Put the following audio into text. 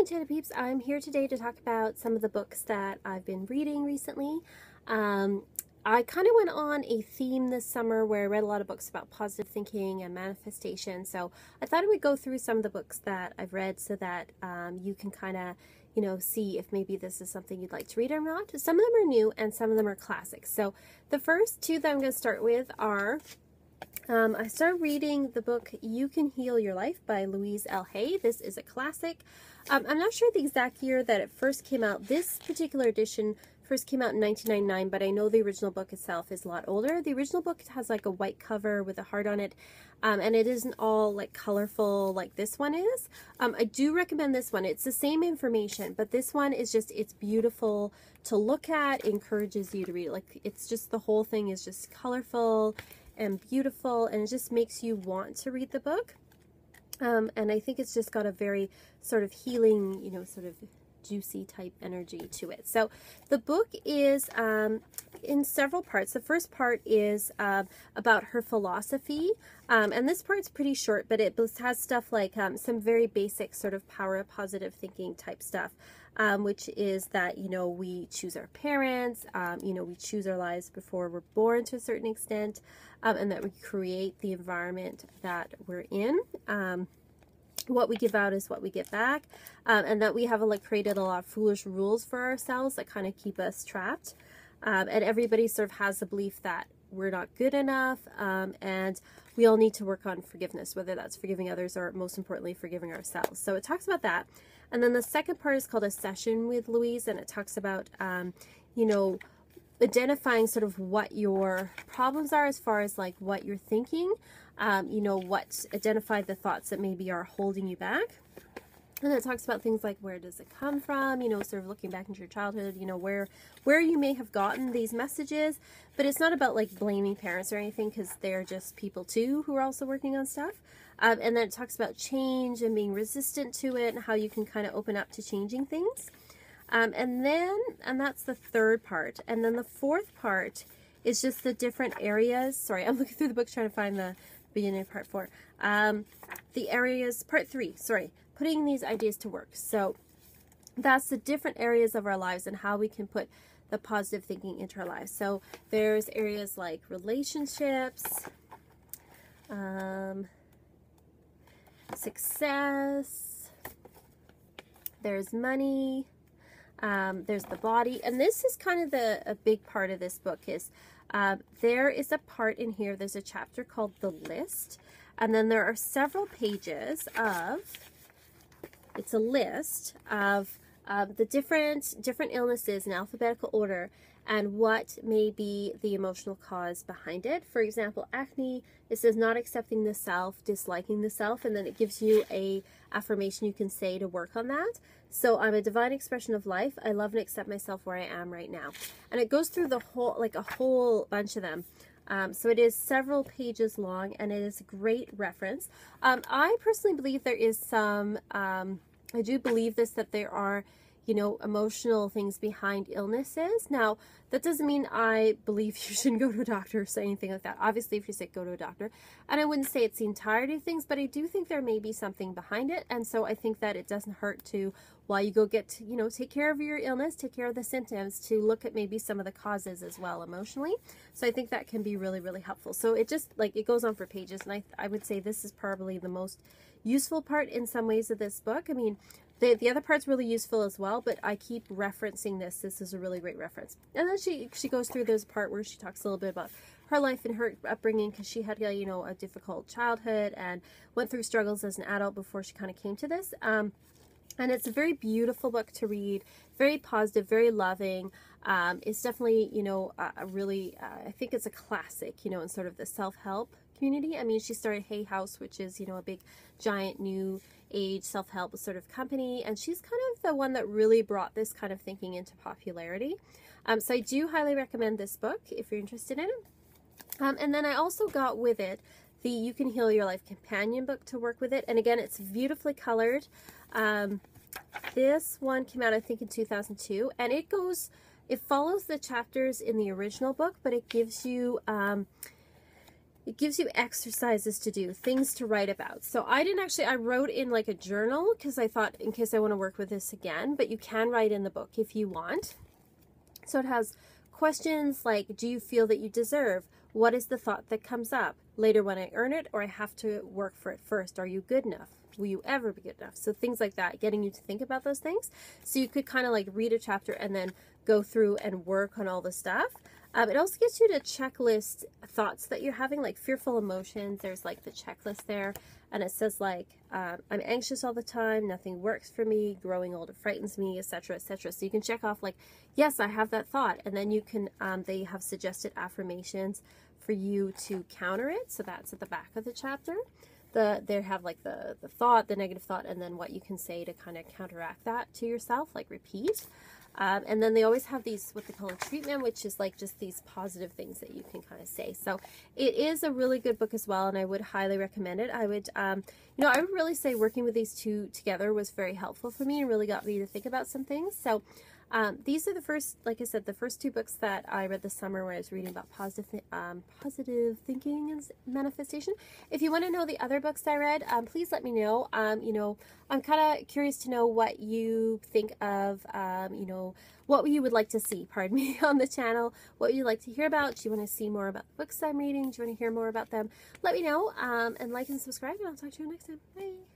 Enchanted Peeps. I'm here today to talk about some of the books that I've been reading recently. I kind of went on a theme this summer where I read a lot of books about positive thinking and manifestation. So I thought I would go through some of the books that I've read so that you can kind of, see if maybe this is something you'd like to read or not. Some of them are new and some of them are classics. So the first two that I'm going to start with are I started reading the book You Can Heal Your Life by Louise L. Hay. This is a classic. I'm not sure the exact year that it first came out. This particular edition first came out in 1999, but I know the original book itself is a lot older. The original book has like a white cover with a heart on it, and it isn't all like colorful like this one is. I do recommend this one. It's the same information, but this one is just, it's beautiful to look at, encourages you to read it. Like, it's just, the whole thing is just colorful and beautiful, and it just makes you want to read the book. And I think it's just got a very sort of healing, sort of juicy type energy to it. So the book is in several parts. The first part is about her philosophy, and this part's pretty short, but it has stuff like some very basic sort of power of positive thinking type stuff, which is that, we choose our parents, we choose our lives before we're born to a certain extent, and that we create the environment that we're in. What we give out is what we get back, and that we have created a lot of foolish rules for ourselves that kind of keep us trapped. And everybody sort of has the belief that we're not good enough, and we all need to work on forgiveness, whether that's forgiving others or, most importantly, forgiving ourselves. So it talks about that. And then the second part is called A Session with Louise, and it talks about, identifying sort of what your problems are as far as like what you're thinking, identify the thoughts that maybe are holding you back. And it talks about things like, where does it come from, sort of looking back into your childhood, where you may have gotten these messages. But it's not about like blaming parents or anything, because they're just people too who are also working on stuff. And then it talks about change and being resistant to it, and how you can kind of open up to changing things. And that's the third part. And then the fourth part is just the different areas. Sorry, I'm looking through the book trying to find the beginning of part 4. The areas, part 3, sorry, putting these ideas to work. So that's the different areas of our lives and how we can put the positive thinking into our lives. So there's areas like relationships, success, there's money, there's the body. And this is kind of a big part of this book is there is a part in here, there's a chapter called The List, and then there are several pages of, it's a list of the different illnesses in alphabetical order and what may be the emotional cause behind it. For example, acne, it says not accepting the self, disliking the self, and then it gives you a affirmation you can say to work on that. So I'm a divine expression of life. I love and accept myself where I am right now. And it goes through the whole, like a whole bunch of them. So it is several pages long, and it is a great reference. I personally believe there is some, I do believe this, that there are, emotional things behind illnesses. Now, that doesn't mean I believe you shouldn't go to a doctor or say anything like that. Obviously, if you're sick, go to a doctor. And I wouldn't say it's the entirety of things, but I do think there may be something behind it. And so I think that it doesn't hurt to, while you go get, take care of your illness, take care of the symptoms, to look at maybe some of the causes as well emotionally. So I think that can be really, really helpful. So it just, it goes on for pages. And I would say this is probably the most useful part in some ways of this book. I mean, the other part's really useful as well, but I keep referencing this. This is a really great reference. And then she goes through this part where she talks a little bit about her life and her upbringing, because she had, a difficult childhood and went through struggles as an adult before she kind of came to this. And it's a very beautiful book to read, very positive, very loving. It's definitely, a really, I think it's a classic, in sort of the self-help community. I mean, she started Hay House, which is, a big, giant, new age self-help sort of company, and she's kind of the one that really brought this kind of thinking into popularity. So I do highly recommend this book if you're interested in it. And then I also got with it the You Can Heal Your Life companion book to work with it, and again, it's beautifully colored. This one came out, I think, in 2002, and it follows the chapters in the original book, but it gives you It gives you exercises to do, things to write about. So I didn't actually, I wrote in like a journal because I thought in case I want to work with this again, but you can write in the book if you want. So it has questions like, do you feel that you deserve? What is the thought that comes up? Later when I earn it, or I have to work for it first? Are you good enough? Will you ever be good enough? So things like that, getting you to think about those things. So you could kind of like read a chapter and then go through and work on all the stuff. It also gets you to checklist thoughts that you're having, like fearful emotions. There's like the checklist there, and it says like, I'm anxious all the time, nothing works for me, growing older frightens me, etc., etc. So you can check off like, yes, I have that thought, and then you can, they have suggested affirmations for you to counter it. So that's at the back of the chapter. They have like the thought, the negative thought, and then what you can say to kind of counteract that to yourself, like repeat. And then they always have these, what they call a treatment, which is like just these positive things that you can kind of say. So it is a really good book as well, and I would highly recommend it. I would, I would really say working with these two together was very helpful for me and really got me to think about some things. So these are the first, like I said, the first two books that I read this summer where I was reading about positive thinking and manifestation. If you want to know the other books I read, please let me know. I'm kind of curious to know what you think of, what you would like to see, pardon me, on the channel. What you'd like to hear about. Do you want to see more about the books I'm reading? Do you want to hear more about them? Let me know, and like and subscribe, and I'll talk to you next time. Bye.